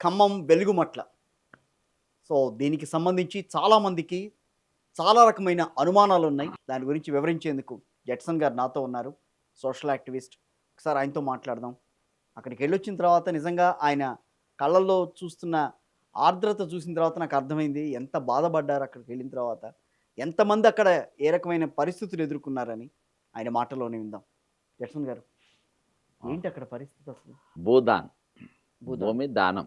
Khammam Velugumatla. So, దీనికి సంబంధించి చాలామందికి చాలా రకమైన అనుమానాలున్నాయి. దాని గురించి వివరించేందుకు జడ్సన్ గారు నాతో ఉన్నారు. Social activist. ఒకసారి ఆయనతో మాట్లాడదాం. అక్కడికెళ్ళొచ్చిన తర్వాత నిజంగా ఆయన కళ్ళల్లో చూస్తున్న ఆర్ద్రత చూసిన తర్వాత నాకు అర్థమైంది. ఎంత బాధపడ్డారు అక్కడికెళ్ళిన తర్వాత. ఎంతమంది అక్కడ ఏ రకమైన పరిస్థితులు ఎదుర్కొన్నారని ఆయన మాటల్లోనే విందాం. జడ్సన్ గారు, ఆ! ఏంటి అక్కడ పరిస్థితి అసలు? భూదాన్. భూదాన్. భూమి దానం.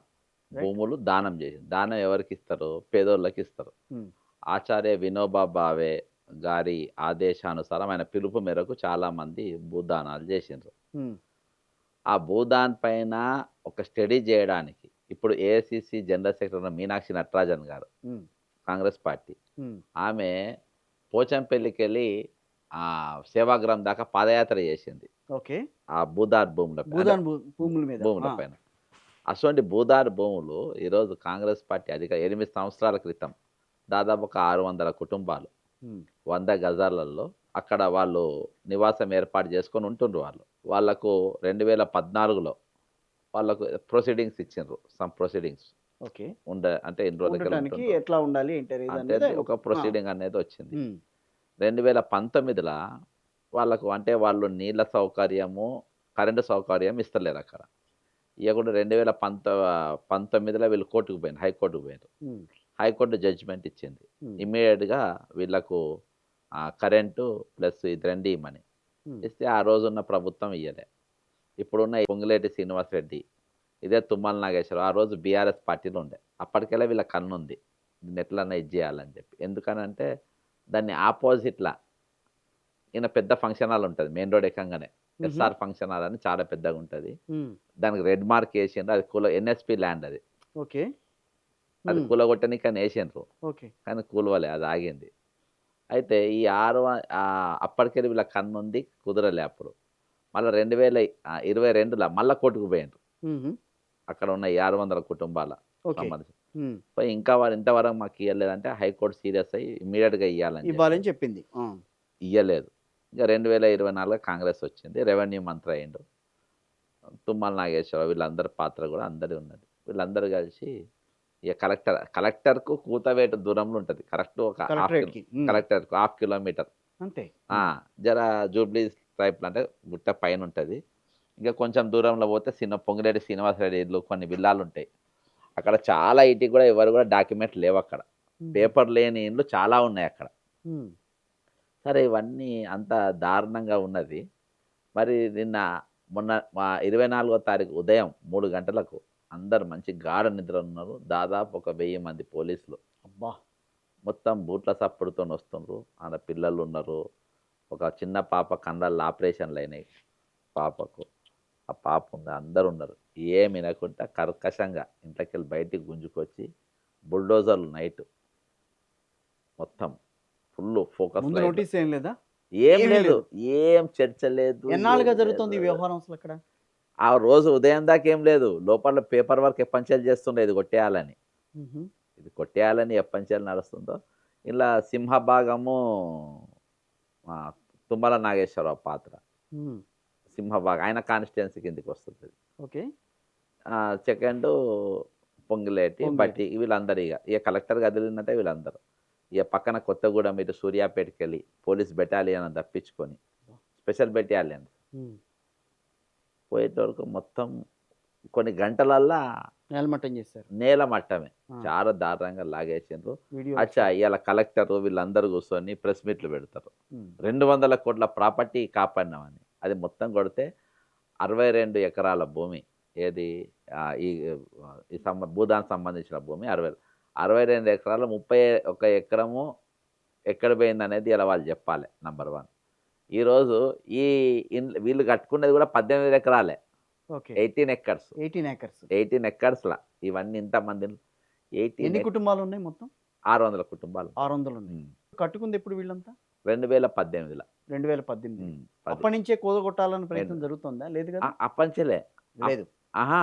రైట్. భూములు దానం చేసి దానం ఎవరికిస్తారు? పేదోళ్ళకిస్తారు. హ్మ్. ఆచార్య వినోబా భావే గారి ఆదేశానుసారం ఆయన పిలుపు మేరకు చాలామంది భూదానాలు చేసిండ్రు. హ్మ్. ఆ భూదాన్ పైన ఒక స్టడీ చేయడానికి ఇప్పుడు AICC general secretary Meenakshi Natarajan గారు, హ్మ్. కాంగ్రెస్ పార్టీ. హ్మ్. ఆమె పోచంపల్లికెళ్ళి సేవాగ్రాం దాకా పాదయాత్ర చేసింది. ఓకే. ఆ భూదాన్ భూముల అంటే భూదాన్ భూముల మీద. భూముల ఆ! పైన. అటువంటి భూదాన్ భూములు ఈరోజు కాంగ్రెస్ పార్టీ 8 సంవత్సరాల క్రితం దాదాపు ఒక 600 కుటుంబాలు హ్మ్. 100 గజాలలో అక్కడ వాళ్ళు నివాసం ఏర్పాటు చేసుకొని ఉంటుండ్రు వాళ్ళు. వాళ్ళకు 2014లో వాళ్ళకు ప్రొసీడింగ్స్ ఇచ్చిండ్రు. Some proceedings okay. అంటే ఎన్ని రోజులకెళ్ళి ఉండటానికి ఉంటుండ్రు. ఎట్లా ఉండాలి ఏంటి అంటే అనేది ఒక ఆ! ప్రొసీడింగ్ అనేది వచ్చింది. హ్మ్. 2019ల వాళ్ళకు అంటే వాళ్ళు నీళ్ళ సౌకర్యము, కరెంటు సౌకర్యం ఇస్తలేరు అక్కడ. ఇయ్యకుండా 2019లో వీళ్ళు కోర్టుకు పోయిండ్రు. హైకోర్టుకు పోయిండ్రు. హ్మ్. హైకోర్టు జడ్జిమెంట్ ఇచ్చింది. హ్మ్. ఇమ్మీడియేట్‌గా వీళ్ళకు కరెంటు ప్లస్ ఇది 2 ఇమ్మని. హ్మ్. ఇస్తే ఆ రోజున్న ప్రభుత్వం ఇయ్యలే. ఇప్పుడున్న ఈ పొంగులేటి శ్రీనివాసరెడ్డి, ఇదే తుమ్మల నాగేశ్వరరావు ఆ రోజు బీఆర్ఎస్ పార్టీలో ఉండే. అప్పటికెళ్ళే వీళ్ళ కన్నుంది. దీన్ని ఎట్లన్నా ఇది చేయాలని చెప్పి. ఎందుకనంటే దాన్ని ఆపోజిట్‌లా ఈయన పెద్ద ఫంక్షన్ హాల్ ఉంటది. మెయిన్ రోడ్ ఎక్కంగానే. హుహు. ఎస్ఆర్ ఫంక్షన్ హాల్ అని చాలా పెద్దగుంటది. హ్మ్. దానికి రెడ్ మార్క్ ఏసిండ్రు. అది ఎన్ఎస్‌పీ ల్యాండ్ అది. ఓకే. అది హ్మ్. కూలగొట్టనీకని ఏసిండ్రు. ఓకే. కానీ కూలవలే. అది ఆగింది. అయితే ఈ అప్పటికెళ్ళి వీళ్ళ కన్నుంది. కుదరలే అప్పుడు. మళ్ళా 2022ల మళ్ళా కోర్టుకు పోయిండ్రు. హుహు. అక్కడ ఉన్న ఈ 600 కుటుంబాల ఓకే. సంబంధించి. హ్మ్. పోయి ఇంకా వాళ్ళు ఇంతవరకు మాకు ఇయ్యలేదంటే హైకోర్ట్ సీరియస్ అయ్యి ఇమ్మీడియేట్‌గా ఇయ్యాలని ఇవ్వాలని చెప్పారు. చెప్పింది. ఆ! ఇయ్యలేదు. ఇక 2024 కాంగ్రెస్ వచ్చింది. రెవెన్యూ మంత్రి అయిండు. తుమ్మల నాగేశ్వరరావు వీళ్ళందరి పాత్ర కూడా అందరిది ఉన్నది. వీళ్ళందరూ కలిసి ఇక కలెక్టర్‌కు కూతవేటు దూరంలో ఉంటది. కరెక్ట్ ఒక కలెక్టరేట్‌కి. హ్మ్. కలెక్టర్‌కు హాఫ్ కిలోమీటర్. అంతే. ఆ! హ్మ్. జర జూబ్లీ టైప్‌లో అంటే గుట్ట పైనుంటది. ఇక కొంచెం దూరంలో పోతే పొంగిరెడ్డి శ్రీనివాసరెడ్డి ఇల్లు కొన్ని విల్లాలుంటాయి. అక్కడ చాలా ఇటికి కూడా ఎవరు కూడా డాక్యుమెంట్ లేవక్కడ. హుహు. పేపర్ లేని ఇండ్లు చాలా ఉన్నాయక్కడ. హ్మ్. సరే ఇవన్నీ అంత దారుణంగా ఉన్నది. మరి మొన్న 24వ తారీఖు ఉదయం 3 గంటలకు అందరూ మంచి గాఢ నిద్రలో ఉన్నారు. దాదాపు ఒక 1000 మంది పోలీసులు. అబ్బా! మొత్తం బూట్ల సప్పుడుతోనొస్తుండ్రు. ఆడ పిల్లలున్నారు. ఒక చిన్న పాప కళ్ళల్లో ఆపరేషన్‌లయినాయి పాపకు. ఆ పాప ఉంది. అందరున్నారు. ఏమి వినకుండా కర్కశంగా ఇంట్లోకెళ్ళి బయటికి గుంజుకొచ్చి బుల్డోజర్లు నైట్ మొత్తం ఫుల్లు ఫోకస్ ముందు లైట్‌లో. నోటీస్ ఏం లేదా? ఏం ఏమీ లేదు. లేదు. ఏం చర్చ లేదు. ఎన్నాళ్ళుగా ఏది జరుగుతోంది లేదు. ఈ వ్యవహారం అసలక్కడ? ఆ రోజు ఉదయం దాకా ఏం లేదు. లోపల పేపర్ వర్క్ ఎప్పంచెలు చేస్తుండే ఇది కొట్టేయాలని. హుహు. ఇది కొట్టేయాలని ఎప్పంచెలు నడుస్తుందో, ఇలా సింహభాగము ఆహ్, తుమ్మల నాగేశ్వరరావు పాత్ర. హ్మ్. సింహభాగం ఆయన కాన్స్టిట్యుయెన్సీ కిందకొస్తదది. ఓకే. సెకండు పొంగులేటి, పొంగులేటి. బట్టి వీళ్ళందరూ ఇక కలెక్టర్ కదిలిందంటే వీళ్ళందరూ. ఇక పక్కన కొత్తగూడెం ఇటు సూర్యాపేటకెళ్ళి పోలీస్ బెటాలియన్ తప్పించుకొని, స్పెషల్ బెటాలియన్ హ్మ్. పోయేటవరకు మొత్తం కొన్ని గంటలల్లా నేలమట్టం చేశారు. నేల మట్టమే. ఆ! చాలా దారుణంగా లాగేసిండ్రు. వీడియో అచ్చా! వచ్చింది. ఇయాల కలెక్టరు వీళ్ళందరూ కూర్చొని ప్రెస్ మీట్లు పెడతారు. హ్మ్. 200 కోట్ల ప్రాపర్టీ కాపాడినామని. అది మొత్తం కొడితే 62 ఎకరాల భూమి. ఏది ఈ భూదానికి సంబంధించిన భూమి 62 ఎకరాలు 31 ఎకరము ఎక్కడ పోయిందనేది ఇలా వాళ్ళు చెప్పాలి నంబర్ 1. ఈరోజు ఈ వీళ్ళు కట్టుకున్నది కూడా 18 ఎకరాలే. ఓకే. 18 ఎకర్స్. 18 ఏకర్స్. 18 ఎకర్స్‌ల ఇవన్నీ ఇంతమంది 18 ఎన్ని కుటుంబాలున్నాయి మొత్తం? 600 కుటుంబాలు. 600 ఉన్నాయి. హ్మ్. కట్టుకుందెప్పుడు వీళ్ళంతా? 2018ల. 2018. హ్మ్. 10 అప్పటినుంచే కూలగొట్టాలన్న ప్రయత్నం ఏంటి జరుగుతోందా? లేదు గదా? అప్పంచెలే. లేదు. అహా!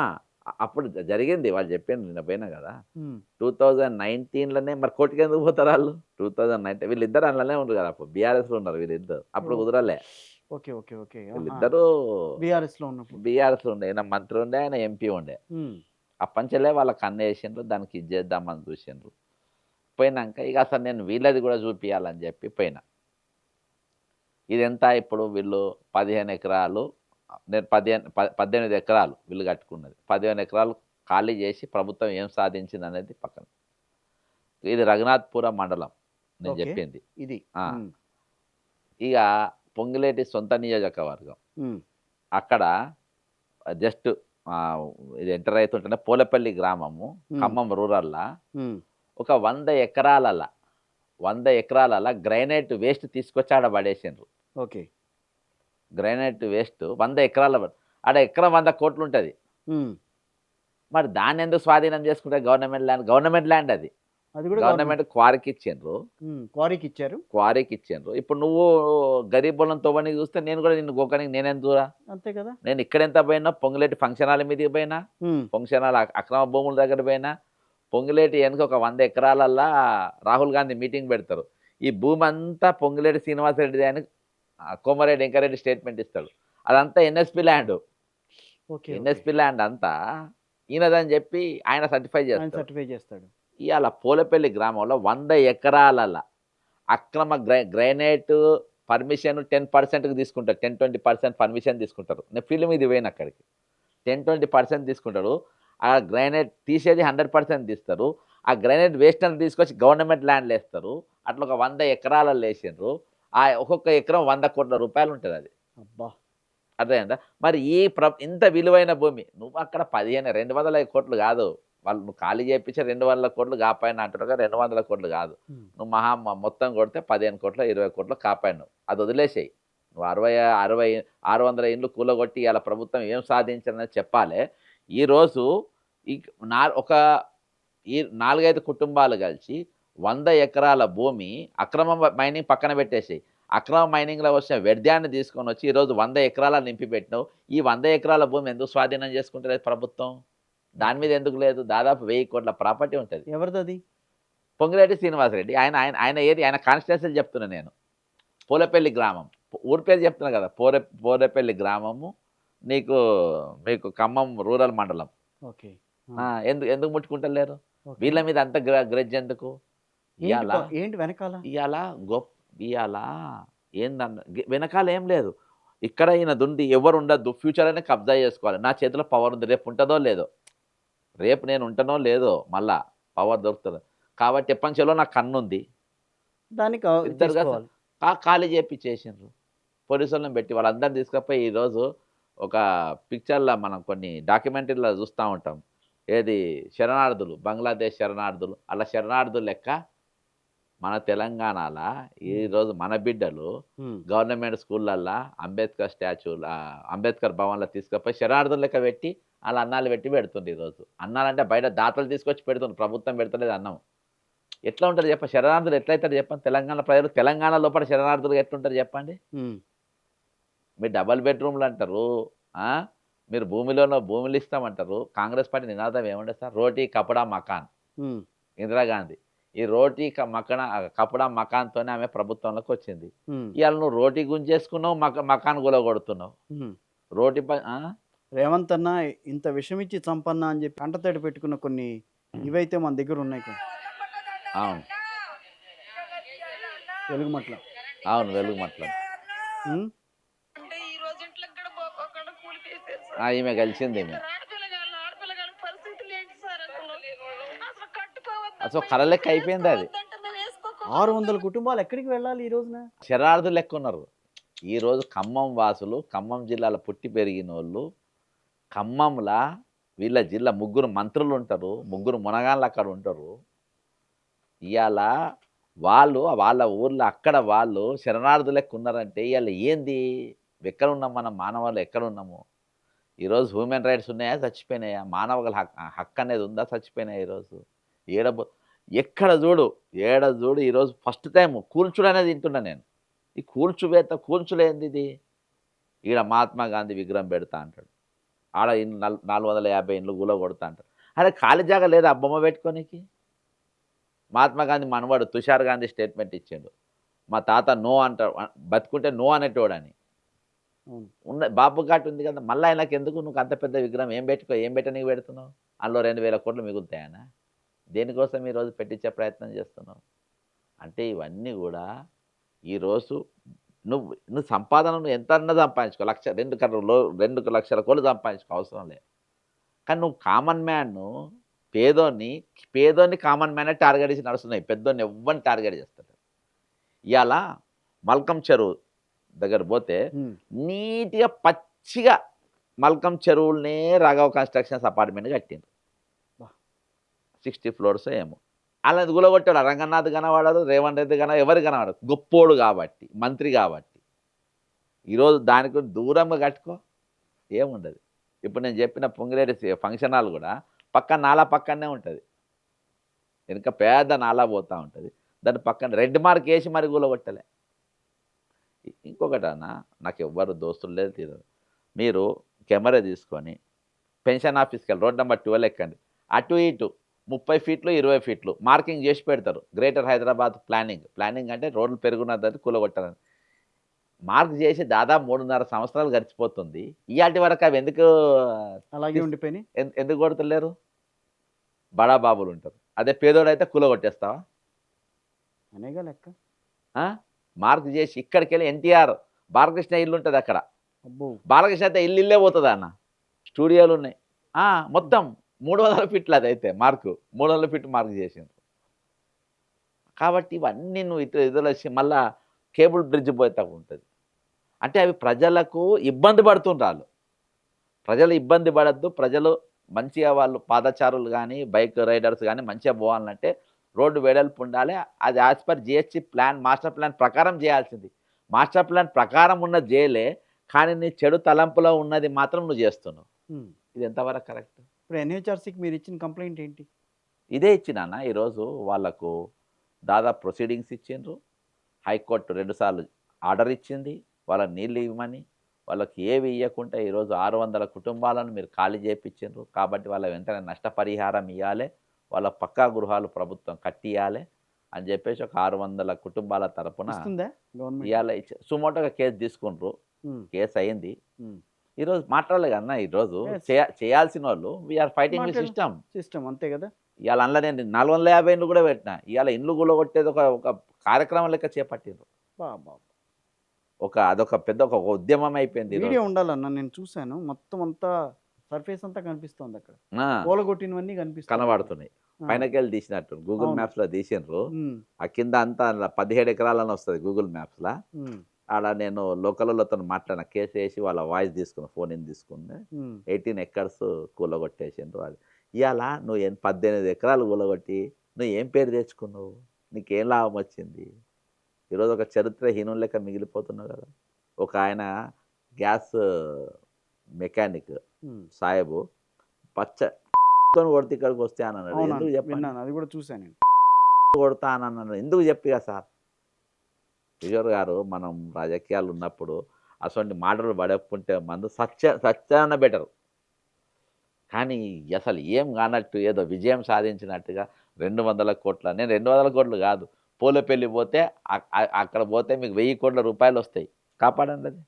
అప్పుడు జరిగింది. వాళ్ళు చెప్పిండ్రు నిన్న పోయినా గదా! హ్మ్. 2019లోనే మరి కోర్ట్‌కెందుకు పోతారాళ్ళు? 2019 వీళ్ళిద్దరు అందులోనే ఉండ్రు గదా! అప్పుడు బీఆర్ఎస్‌లో ఉన్నారు వీళ్ళిద్దరు. అప్పుడు ఓహ్! కుదరలే. ఓకే. ఓకే. ఓకే. ఆహా! వీళ్ళిద్దరూ బీఆర్ఎస్‌లో ఉన్నప్పుడు. బీఆర్ఎస్‌లో ఉండే. ఈయన మంత్రి ఉండే, ఆయన ఎంపీ ఉండే. హ్మ్. అప్పంచెలే వాళ్ళకి అన్నేసిండ్రు, దానికి ఇది చేద్దామని చూసిండ్రు. పోయినాక ఇక అసలు నేను వీళ్ళది కూడా చూపియాలని చెప్పి పోయినా. ఇదెంత ఇప్పుడు వీళ్ళు 15 ఎకరాలు, నేను 18 ఎకరాలు వీళ్ళు కట్టుకున్నది. 15 ఎకరాలు ఖాళీ చేసి ప్రభుత్వం ఏం సాధించింది అనేది పక్కన. ఇది రఘునాథ్‌పురం మండలం నేను ఓకే. చెప్పింది. ఇది. ఆ! హ్మ్. ఇక పొంగులేటి సొంత నియోజకవర్గం. హ్మ్. అక్కడ జస్ట్ ఇది ఎంటర్ అవుతుంటేనే పోలేపల్లి గ్రామము, హ్మ్. ఖమ్మం రూరల్‌లా హ్మ్. ఒక 100 ఎకరాలల్ల గ్రైనేట్ వేస్ట్ తీసుకొచ్చి ఆడ పడేసిండ్రు. ఓకే. గ్రైనేట్ వేస్ట్ 100 ఎకరాల ఆడ ఎకరం 100 కోట్లుంటది. హ్మ్. మరి దాన్నెందుకు స్వాధీనం చేసుకుంటే గవర్నమెంట్ ల్యాండ్ అది. అది కూడా గవర్నమెంట్ క్వారీకిచ్చిండ్రు. క్వారీకిచ్చారు. క్వారీకిచ్చిండ్రు. ఇప్పుడు నువ్వు గరీబోళ్ళని తవ్వనీకి చూస్తే నేను కూడా నిన్ను గోకనీకి నేనేం దూరా? అంతే కదా! నేను ఇక్కడెంత పోయినా, పొంగులేటి ఫంక్షన్ హాల్ మీదకి పోయినా, హ్మ్. ఫంక్షన్ హాల్ అక్రమ భూముల దగ్గర పోయినా, పొంగులేటి వెనక ఒక 100 ఎకరాలల్లా రాహుల్ గాంధీ మీటింగ్ పెడతారు. ఈ భూమి అంతా పొంగులేటి శ్రీనివాసరెడ్డిదే అని కోమరెడ్డి వెంకరెడ్డి స్టేట్మెంట్ ఇస్తాడు. అదంతా NSP land. Okay. Okay. NSP land అంతా ఈయనదని చెప్పి ఆయన సర్టిఫై ఆయన చేస్తాడు. సర్టిఫై చేస్తాడు. ఇవాళ పోలేపల్లి గ్రామంలో 100 ఎకరాలల్ల అక్రమ గ్రైనేట్ పర్మిషన్ 10%కి తీసుకుంటారు. 10-20% పర్మిషన్ తీసుకుంటారు. నేను ఫీల్డ్ మీద పోయిన అక్కడికి. 10-20% తీసుకుంటారు. ఆ గ్రైనేట్ తీసేది 100% తీస్తారు. ఆ గ్రైనేట్ వేస్ట్ అంతా తీసుకొచ్చి గవర్నమెంట్ ల్యాండ్‌లో ఏస్తారు. అట్లా ఒక 100 ఎకరాలలో ఏసిండ్రు. ఆ ఒక్కొక్క ఎకరం 100 కోట్ల రూపాయలు ఉంటదది. అబ్బా! అర్థమైందా? మరి ఇంత విలువైన భూమి నువ్వు అక్కడ 200 కోట్లు కాదు. వాళ్ళు నువ్వు ఖాళీ చేపించి 200 కోట్లు కాపాడిన అంటున్నావు కదా! 200 కోట్లు కాదు. హ్మ్. నువ్వు మొత్తం కొడితే 15 కోట్లో, 20 కోట్లో కాపాడినావు. అది వదిలేసేయి. నువ్వు 60 600 ఇండ్లు కూలగొట్టి ఇవాళ ప్రభుత్వం ఏం సాధించిందని చెప్పాలే. ఈరోజు ఈ ఒక 4, 5 కుటుంబాలు కలిసి 100 ఎకరాల భూమి అక్రమ మైనింగ్ పక్కన పెట్టేసేయి. అక్రమ మైనింగ్‌లో వచ్చిన వ్యర్థాన్ని తీసుకొనొచ్చి ఈరోజు 100 ఎకరాలను నింపిపెట్టినావు. ఈ 100 ఎకరాల భూమి ఎందుకు స్వాధీనం చేసుకుంటలేదు ప్రభుత్వం? దాని మీద ఎందుకు లేదు? దాదాపు 1000 కోట్ల ప్రాపర్టీ ఉంటది. ఎవరిదది? పొంగిరెడ్డి శ్రీనివాసరెడ్డి. ఆయన ఆయన ఆయన ఏరియా, ఆయన కాన్స్టిట్యున్సీ చెప్తున్నా నేను. పోలేపల్లి గ్రామం. ఊరి పేరు చెప్తున్నా కదా! పోలేపల్లి గ్రామము మీకు ఖమ్మం రూరల్ మండలం. ఓకే. ఎందుకు ముట్టుకుంటలేరు? ఓకే. వీళ్ళ మీద అంత గ్రడ్జ్ ఎందుకు? ఇయాల ఏంటి వెనకాల? ఇయాల ఇయాల వెనకాల ఏం లేదు. ఇక్కడ ఈయనదుండి ఎవరు ఉండొద్దు. ఫ్యూచర్‌లోనే కబ్జా చేసుకోవాలి. నా చేతిలో పవర్ ఉంది. రేపు ఉంటదో లేదో. రేపు నేను ఉంటానో లేదో మళ్ళా పవర్ దొరుకుతదో. కాబట్టి ఎప్పటినుంచో నాకు కన్నుంది. దానికి ఇద్దరు తీసుకోవాలి. ఖాళీ చేపిచ్చేసిండ్రు. పోలీసోళ్ళని పెట్టి వాళ్ళందరిని తీసుకపోయి ఈరోజు ఒక పిక్చర్‌లో మనం కొన్ని డాక్యుమెంటరీలో చూస్తా ఉంటాం. ఏది శరణార్థులు, బంగ్లాదేశ్ శరణార్థులు. అలా శరణార్థులు లెక్క మన తెలంగాణల ఈరోజు మన బిడ్డలు హ్మ్. గవర్నమెంట్ స్కూళ్ళల్లో అంబేద్కర్ భవన్‌లో తీసుకపోయి శరణార్థులు లెక్క పెట్టి ఆళ్ళ అన్నాలు పెట్టి పెడుతుండ్రు ఈరోజు. అన్నాలంటే బయట దాతలు తీసుకొచ్చి పెడుతుండ్రు. ప్రభుత్వం పెడతలేదు అన్నం. ఎట్లా ఉంటది చెప్పండి? శరణార్థులు ఎట్లయితారు చెప్పండి? తెలంగాణ ప్రజలు తెలంగాణ లోపల శరణార్థులు ఎట్లుంటారు చెప్పండి? హ్మ్. మీరు డబల్ బెడ్‌రూమ్‌లు అంటారు. ఆ! మీరు భూములు ఇస్తామంటారు. కాంగ్రెస్ పార్టీ నినాదం ఏముండే సార్? రోటీ, కపడా, మకాన్. హ్మ్. ఇందిరాగాంధీ. ఈ రోటీ కపడా, మకాన్‌తోనే ఆమె ప్రభుత్వంలోకి వచ్చింది. హ్మ్. ఇయాల నువ్వు రోటీ గుంజేసుకున్నావు, మకాన్ కూలగొడుతున్నావు. హ్మ్. రోటీ రేవంత్ అన్న ఇంత విషమిచ్చి చంపన్నా అని చెప్పి కంటతడి పెట్టుకున్న కొన్ని ఇవైతే మన దగ్గర ఉన్నాయి కొన్ని. అవును. వెలుగుమట్ల. అవును. వెలుగుమట్ల. హ్మ్. అంటే ఈ రోజు ఇంట్లోకి కూడా పోకోకుండా కూలికేసారు సార్. ఈమె కలిసింది. ఆడపిల్లగాళ్ళ పరిస్థితులు ఏంటి సార్ అసలు? అసలు కట్టుకోవద్దు. అసలు కల లెక్క అయిపోయింది అది. 600 కుటుంబాలు ఎక్కడికి వెళ్ళాలి ఈ రోజున? శరణార్థులు లెక్క ఉన్నారు. ఈరోజు ఖమ్మం వాసులు, ఖమ్మం జిల్లాలో పుట్టి పెరిగినోళ్ళు, ఖమ్మంలా వీళ్ళ జిల్లా ముగ్గురు మంత్రులు ఉంటారు. ముగ్గురు మునగాళ్ళు అక్కడ ఉంటారు. ఇవాళ వాళ్ళ ఊర్లో అక్కడ వాళ్ళు శరణార్థులు లెక్క ఉన్నారంటే ఇవాళ ఏంది? ఎక్కడున్నాం మనం మానవాళ్ళు ఎక్కడున్నాము? ఈరోజు హ్యూమన్ రైట్స్ ఉన్నాయా? చచ్చిపోయినాయా? మానవ హక్కు అనేది ఉందా? చచ్చిపోయినాయా ఈరోజు? ఎక్కడ చూడు ఈరోజు ఫస్ట్ టైం కూల్చుడు అనేది వింటున్నా నేను. ఈ కూల్చులేంది ఇది? ఈడ మహాత్మా గాంధీ విగ్రహం పెడతా అంటాడు. ఆడ 450 ఇండ్లు కూలగొడతా అంటాడు. అరే ఖాళీ జాగా లేదా ఆ బొమ్మ పెట్టుకోనికి? మహాత్మా గాంధీ మనవాడు తుషార్ గాంధీ స్టేట్మెంట్ ఇచ్చిండు. మా తాత నో అంటాడు, బతుకుంటే నో అనేటోడని. అవును. ఉన్న బాబు ఘాట్ ఉంది కదా, మళ్ళీ ఆయనకి ఎందుకు నువ్వు అంత పెద్ద విగ్రహం ఏం పెట్టనీకి పెడుతున్నావు? అందులో 2,000 కోట్లు మిగులుతాయనా? దేనికోసం ఈరోజు పెట్టించే ప్రయత్నం చేస్తున్నావు? అంటే ఇవన్నీ కూడా ఈరోజు నువ్వు సంపాదన నువ్వు ఎంత అన్నా సంపాదించుకో, 2 లక్షల కోట్లు సంపాదించుకో, అవసరం లేదు. కానీ నువ్వు కామన్ మ్యాన్ను, పేదోన్ని కామన్ మ్యానే టార్గెట్ చేసి నడుస్తున్నాయి. పెద్దోన్ని ఎవ్వరిని టార్గెట్ చేస్తారు. ఇవాళ మల్కం చెరువు దగ్గర పోతే ఉమ్. నీట్గా పచ్చిగా మల్కం చెరువులనే రాఘవ కన్స్ట్రక్షన్స్ అపార్ట్మెంట్ కట్టింది. బా. 60 ఫ్లోర్స్ ఏమో. అలా గులగొట్టాడు రంగనాథ్ కనవాడదు, రేవంత్ రెడ్డి ఎవరు కనవాడదు. గొప్పోడు కాబట్టి, మంత్రి కాబట్టి. ఈరోజు దానికి దూరంగా కట్టుకో, ఏముండదు. ఇప్పుడు నేను చెప్పిన పొంగిరెడ్డి ఫంక్షన్ హాల్ కూడా నాలా పక్కనే ఉంటుంది. వెనుక పేద నాలా పోతూ ఉంటుంది. దాని పక్కన రెడ్ మార్క్ వేసి మరి కూలగొట్టలే. ఇంకొకటి అన్న, నాకు ఎవ్వరు దోస్తులు లేదు తీరదు. మీరు కెమెరా తీసుకొని పెన్షన్ ఆఫీస్కి వెళ్ళి రోడ్ నెంబర్ 12 ఎక్కండి. అటు ఇటు 30 ఫీట్లు 20 ఫీట్లు మార్కింగ్ చేసి పెడతారు. గ్రేటర్ హైదరాబాద్ ప్లానింగ్ అంటే రోడ్లు పెరుగున్నదని కూలగొట్టాలని మార్క్ చేసి దాదాపు 3.5 సంవత్సరాలు గడిచిపోతుంది. ఇయాటి వరకు అవి ఎందుకు అలాగే ఉండిపోయినాయి. ఎందుకు కొడతలేరు? బడా బాబులు ఉంటారు. అదే పేదోడైతే కూలగొట్టేస్తావా? అనేగా లెక్క. మార్క్ చేసి ఇక్కడికి వెళ్ళి ఎన్టీఆర్ బాలకృష్ణ ఇల్లు ఉంటుంది అక్కడ. అబ్బో. బాలకృష్ణ అయితే ఇల్లే పోతుంది అన్న. స్టూడియోలు ఉన్నాయి. మొత్తం 300 ఫీట్లు అది అయితే మార్కు 300 ఫీట్ మార్క్ చేసిండ్రు. కాబట్టి ఇవన్నీ నువ్వు ఇదిలో వచ్చి మళ్ళా కేబుల్ బ్రిడ్జ్ పోతే ఉంటుంది. అంటే అవి ప్రజలకు ఇబ్బంది పడుతుండ్రాళ్ళు. ప్రజలు ఇబ్బంది పడద్దు. ప్రజలు మంచిగా వాళ్ళు పాదచారులు కానీ బైక్ రైడర్స్ కానీ మంచిగా పోవాలంటే రోడ్డు వెడల్పు ఉండాలి. అది as per GHC plan master plan ప్రకారం చేయాల్సింది. మాస్టర్ ప్లాన్ ప్రకారం ఉన్నది చేయలే, కానీ నీ చెడు తలంపులో ఉన్నది మాత్రం నువ్వు చేస్తున్నావు. ఇది ఎంతవరకు కరెక్ట్? ఇప్పుడు ఎన్హెచ్ఆర్సీకి మీరు ఇచ్చిన కంప్లైంట్ ఏంటి? ఇదే ఇచ్చినానా ఈరోజు వాళ్ళకు దాదాపు ప్రొసీడింగ్స్ ఇచ్చిండ్రు. హైకోర్టు 2 సార్లు ఆర్డర్ ఇచ్చింది వాళ్ళకి నీళ్ళు ఇవ్వమని. వాళ్ళకి ఏవి ఇవ్వకుండా ఈరోజు 600 కుటుంబాలను మీరు ఖాళీ చేయించిండ్రు. కాబట్టి వాళ్ళ వెంటనే నష్టపరిహారం ఇవ్వాలి, వాళ్ళ పక్కా గృహాలు ప్రభుత్వం కట్టియాలి అని చెప్పేసి ఒక 600 కుటుంబాల తరపున ఇవాళ సుమోటోగా కేసు తీసుకుండ్రు. కేసు అయింది. ఈరోజు మాట్లాడలే కన్నా. ఈరోజు చేయాల్సిన వాళ్ళు వీఆర్ ఫైటింగ్ విత్ సిస్టమ్ అంతే కదా. ఇవాళ అందులో నేను 450 ఇండ్లు కూడా పెట్టినా. ఇవాళ ఇండ్లు కూలగొట్టేది ఒక కార్యక్రమం లెక్క చేపట్టిండ్రు. అదొక పెద్ద ఒక ఉద్యమం అయిపోయింది. వీడియో ఉండాలన్న, నేను చూశాను. మొత్తం అంతా సర్ఫేస్ అంతా కనిపిస్తుంది అక్కడ. కూలగొట్టినవన్నీ కనబడుతున్నాయి. పైనకెళ్ళి తీసినట్టు గూగుల్ మ్యాప్స్ లో తీసిండ్రు. ఆ కింద అంతా 17 ఎకరాలని వస్తుంది గూగుల్ మ్యాప్స్ లా. ఆడ నేను లోకల్తో మాట్లాడిన, కేసు వేసి వాళ్ళ వాయిస్ తీసుకున్నా, ఫోన్ ఇన్ తీసుకున్నా. 18 ఎకర్స్ కూలగొట్టేసిండ్రు. అది ఇవాళ నువ్వు 18 ఎకరాలు కూలగొట్టి నువ్వు ఏం పేరు తెచ్చుకున్నావు? నీకేం లాభం వచ్చింది? ఈరోజు ఒక చరిత్రహీనం లెక్క మిగిలిపోతున్నావు కదా. ఒక ఆయన గ్యాస్ మెకానిక్ సాహెబు కొడితే ఇక్కడికి వస్తే అని అన్నాడు. ఎందుకు చెప్పాను? అది కూడా చూశాను నేను. కొడతా అని అన్నాడు. ఎందుకు చెప్పిగా సార్ కిషోర్ గారు, మనం రాజకీయాలు ఉన్నప్పుడు అటువంటి మాటలు పడకుంటే మందు సత్యాన బెటర్. కానీ అసలు ఏం కానట్టు ఏదో విజయం సాధించినట్టుగా 200 కోట్ల, నేను 200 కోట్లు కాదు, పూలపల్లి పోతే అక్కడ పోతే మీకు 1000 కోట్ల రూపాయలు వస్తాయి. కాపాడండి అది.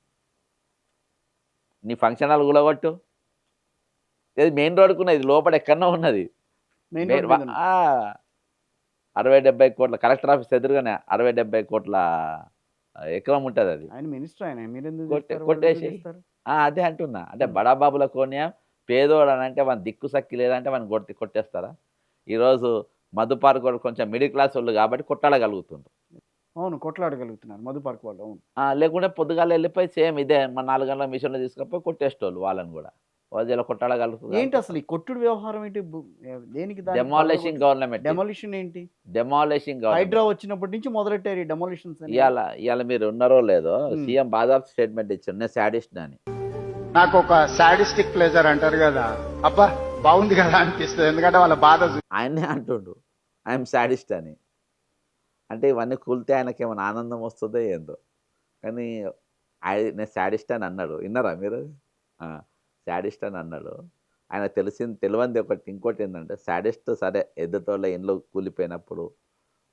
నీ ఫంక్షన్ హాల్ కూలగొట్టు. ఇది మెయిన్ రోడ్కున్నది, ఇది లోపల ఎక్కడో ఉన్నది. 60-70 కోట్ల కలెక్టర్ ఆఫీస్ ఎదురుగానే 60-70 కోట్ల ఎకరం ఉంటుంది. అది కొట్టేసి అదే అంటున్నా. అంటే బడాబాబుల కోణ్యం పేదోడు అని అంటే మన దిక్కు సక్కి లేదంటే మనం కొట్టేస్తారా? ఈరోజు మధు పార్క్ వాళ్ళు కొంచెం మిడిల్ క్లాస్ వాళ్ళు కాబట్టి కొట్లాడగలుగుతుండ్రు. అవును, కొట్లాడగలుగుతున్నారు మధు పార్క్ వాళ్ళు. అవును. లేకుంటే పొద్దుగాల వెళ్ళిపోయి సేమ్ ఇదే మన 4 గంటల మిషన్లో తీసుకపోయి కొట్టేసేవాళ్ళు. వాళ్ళని కూడా వాళ్ళు కొట్లాడగలుగుతుంది. ఏంటి అసలు ఈ కొట్టుడు వ్యవహారం ఏంటి? దేనికి? Demolishing government. డెమాలిషన్ ఏంటి? డెమాలిషింగ్ హైడ్రా వచ్చినప్పటి నుంచి మొదలెట్టారు ఈ డెమాలిషన్స్. ఇవాళ మీరు ఉన్నారో లేదో, సీఎం బాదాప్ స్టేట్మెంట్ ఇచ్చారు, నేను సాడిస్ట్ అని. నాకు ఒక సాడిస్టిక్ ప్లేజర్ అంటారు కదా, అబ్బా బాగుంది కదా అనిపిస్తుంది. ఎందుకంటే వాళ్ళ బాధ ఆయనే అంటుండు ఐఎమ్ సాడిస్ట్ అని. అంటే ఇవన్నీ కూలితే ఆయనకి ఏమైనా ఆనందం వస్తుందో ఏందో. కానీ నేను సాడిస్ట్ అని అన్నాడు. విన్నారా మీరు? సాడిస్ట్ అని అన్నాడు. ఆయన తెలియంది ఒకటి. ఇంకోటి ఏంటంటే సాడిస్ట్ సరే, ఎద్దుతోళ్ళ ఇండ్లు కూలిపోయినప్పుడు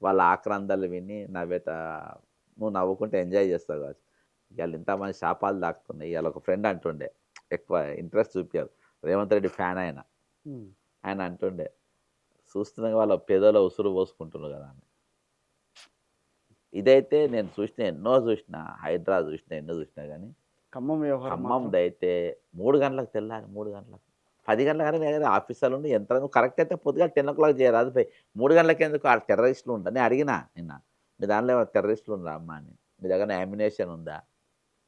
వాళ్ళ ఆక్రందాలు విని నువ్వు నవ్వుకుంటే ఎంజాయ్ చేస్తావు కావచ్చు. ఇవాళ ఇంతమంది శాపాలు దాక్కున్నాయి. ఇవాళ ఒక ఫ్రెండ్ అంటుండే, ఎక్కువ ఇంట్రెస్ట్ చూపించారు, రేవంత్ రెడ్డి ఫ్యాన్ ఆయన. ఆయన అంటుండే, చూస్తున్నాగా వాళ్ళ పేదలో ఉసురు పోసుకుంటున్నారు కదా అని. ఇదైతే నేను చూసిన, ఎన్నో చూసిన, హైదరాబాద్ చూసిన, ఎన్నో చూసినా కానీ ఖమ్మం వ్యవహారం మాత్రం ఖమ్మంది అయితే 3 గంటలకు తెల్లాలి, 3 గంటలకు 10 గంటల కానీ ఆఫీసర్లు ఉండి యంత్రం కరెక్ట్ అయితే పొద్దుగా 10 o'clock చేయరాదు పోయి 3 గంటలకి ఎందుకు ఆ టెర్రరిస్టులు ఉంటా. నేను అడిగినా నిన్న, మీ దాంట్లో ఏమైనా టెర్రరిస్టులు ఉందా అమ్మా అని, మీ దగ్గర అమ్యునేషన్ ఉందా,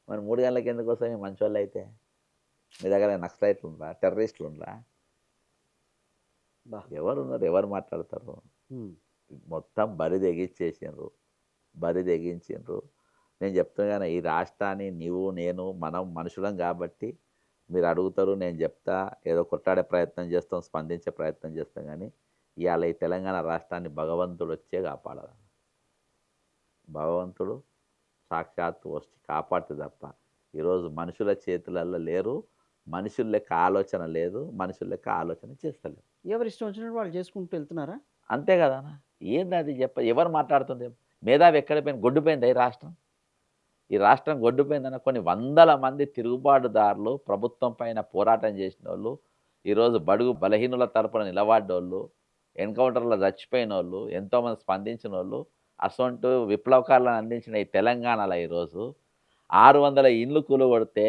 మరి 3 గంటలకి ఎందుకు వస్తాయి మంచి వాళ్ళు అయితే, మీ దగ్గర నక్సలైట్లు ఉండరా, టెర్రరిస్టులు ఉండరా, బా. ఎవరు ఉన్నారు, ఎవరు మాట్లాడతారు. మొత్తం బరి తెగించేసిండ్రు, బరి తెగించిండ్రు. నేను చెప్తున్నాను, ఈ రాష్ట్రాన్ని నీవు నేను మనం మనుషులం కాబట్టి మీరు అడుగుతారు, నేను చెప్తా, ఏదో కొట్టాడే ప్రయత్నం చేస్తాం, స్పందించే ప్రయత్నం చేస్తాం. కానీ ఇవాళ ఈ తెలంగాణ రాష్ట్రాన్ని భగవంతుడు వచ్చే కాపాడాలి. భగవంతుడు సాక్షాత్తు వచ్చి కాపాడితే తప్ప ఈరోజు మనుషుల చేతులలో లేరు, మనుషుల లెక్క ఆలోచన లేదు, మనుషుల లెక్క ఆలోచన చేస్తలేరు. ఎవరు ఇష్టం వచ్చినట్టు వాళ్ళు చేసుకుంటూ వెళ్తున్నారా? అంతే కదా. ఏంది అది ఎవరు మాట్లాడుతుండే, మేధావి ఎక్కడ పోయింది, గొడ్డుపోయింది ఈ రాష్ట్రం. ఈ రాష్ట్రం గొడ్డుపోయిందన్న కొన్ని వందల మంది తిరుగుబాటుదారులు, ప్రభుత్వం పైన పోరాటం చేసిన వాళ్ళు, ఈరోజు బడుగు బలహీనుల తరపున నిలబడ్డోళ్ళు, ఎన్కౌంటర్లో చచ్చిపోయిన వాళ్ళు, ఎంతోమంది స్పందించిన వాళ్ళు, అసొంటు విప్లవకారులను అందించిన ఈ తెలంగాణలో ఈరోజు 600 ఇండ్లు కూలగొడితే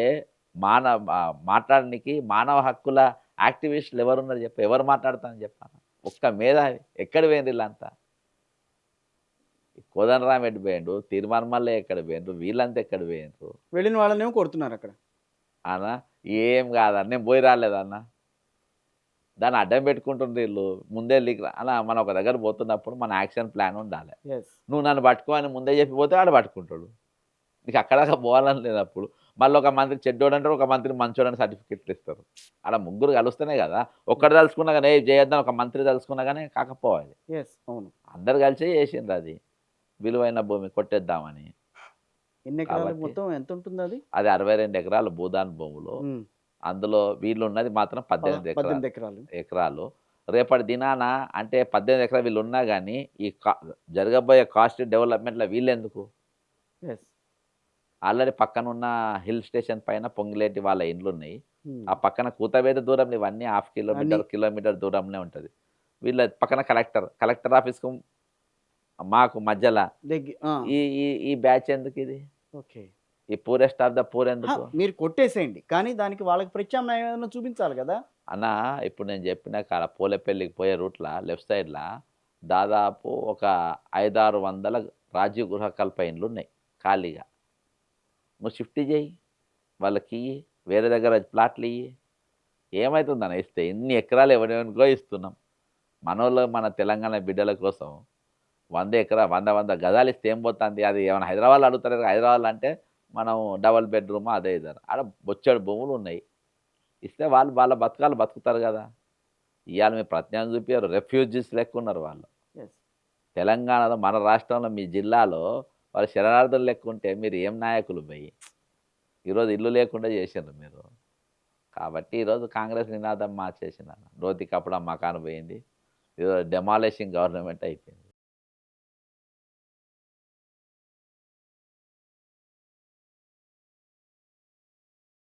మాట్లాడడానికి మానవ హక్కుల యాక్టివిస్టులు ఎవరున్నారు చెప్పు, ఎవరు మాట్లాడతానని చెప్పాను. ఒక్క మేధావి ఎక్కడ పోయింది వీళ్ళంతా. కోదండరామ్ ఎటు పోయిండు, తీర్మానమల్లే ఎక్కడ పోయిండ్రు, వీళ్ళంతా ఎక్కడ పోయిండ్రు. వెళ్ళిన వాళ్ళనేమో కొడుతున్నారు అక్కడ. అన్న ఏం కాదన్న, నేను పోయి రాలేదన్న, దాన్ని అడ్డం పెట్టుకుంటుండ్రు వీళ్ళు. ముందే అలా మనం ఒక దగ్గర పోతున్నప్పుడు మన యాక్షన్ ప్లాన్ ఉండాలి. నువ్వు నన్ను పట్టుకో అని ముందే చెప్పిపోతే ఆడ పట్టుకుంటాడు. నీకు అక్కడ పోవాలని లేదు. అప్పుడు మళ్ళీ ఒక మంత్రి చెడ్డోడు అంటారు, ఒక మంత్రి మంచోడని సర్టిఫికెట్లు ఇస్తారు. అలా ముగ్గురు కలుస్తేనే కదా. ఒక్కడు తలుచుకున్నా కానీ చేయొద్దని ఒక మంత్రి తలుచుకున్నా కానీ కాకపోవాలి. అవును, అందరు కలిసి చేసిండ్రు అది, విలువైన భూమి కొట్టేద్దామని. ఎన్ని ఎకరాలు కాబట్టి మొత్తం ఎంత ఉంటుంది అది? అది 62 ఎకరాలు భూదాన్ భూములు. అందులో వీళ్ళు ఉన్నది మాత్రం 18 ఎకరాలు. రేపటి దినాన అంటే 18 ఎకరాలు వీళ్ళు ఉన్నా కానీ ఈ జరగబోయే కాస్ట్ డెవలప్మెంట్లో వీళ్ళు ఎందుకు? ఆల్రెడీ పక్కన ఉన్న హిల్ స్టేషన్ పైన పొంగిలేటి వాళ్ళ ఇండ్లు ఉన్నాయి. ఆ పక్కన కూతవేద దూరంలో ఇవన్నీ 1/2 కిలోమీటర్ దూరంలో ఉంటుంది. వీళ్ళ పక్కన కలెక్టర్ ఆఫీస్కు మాకు మధ్యలో ఈ బ్యాచ్ ఎందుకు? ఇది ఈ పూరెస్ట్ ఆఫ్ ద పూర్ ఎందుకు? మీరు కొట్టేసేయండి, కానీ దానికి వాళ్ళకి ప్రత్యామ్నాయం చూపించాలి కదా అన్న. ఇప్పుడు నేను చెప్పిన కాడ పోలేపల్లికి పోయే రూట్లో లెఫ్ట్ సైడ్లో దాదాపు ఒక 500-600 రాజీవ్ గృహకల్ప ఇండ్లు ఉన్నాయి ఖాళీగా. నువ్వు షిఫ్ట్ చేయి, వాళ్ళకి వేరే దగ్గర ప్లాట్లు ఇయ్యి, ఏమవుతుందని ఇస్తే ఇన్ని ఎకరాలు ఎవరికో ఇస్తున్నాం. మనోళ్ళు మన తెలంగాణ బిడ్డల కోసం 100 గజాలు ఇస్తే ఏం పోతుంది? అది ఏమైనా హైదరాబాద్లో అడుగుతారు. హైదరాబాద్ అంటే మనం డబల్ బెడ్రూమ్ అదే ఇద్దరు, ఆడ బొచ్చాడు భూములు ఉన్నాయి. ఇస్తే వాళ్ళు వాళ్ళ బతకాలు బతుకుతారు కదా. ఇవాళ మీ ప్రజ్ఞానం చూపారు, రెఫ్యూజీస్ లెక్క ఉన్నారు వాళ్ళు. తెలంగాణలో మన రాష్ట్రంలో మీ జిల్లాలో వాళ్ళు శరణార్థులు లెక్క ఉంటే మీరు ఏం నాయకులు పోయి ఈరోజు ఇల్లు లేకుండా చేసిండ్రు మీరు. కాబట్టి ఈరోజు కాంగ్రెస్ నినాదం మార్చేసింది. రోతి కప్పుడు మకాను పోయింది, ఈరోజు డెమాలిషింగ్ గవర్నమెంట్ అయిపోయింది.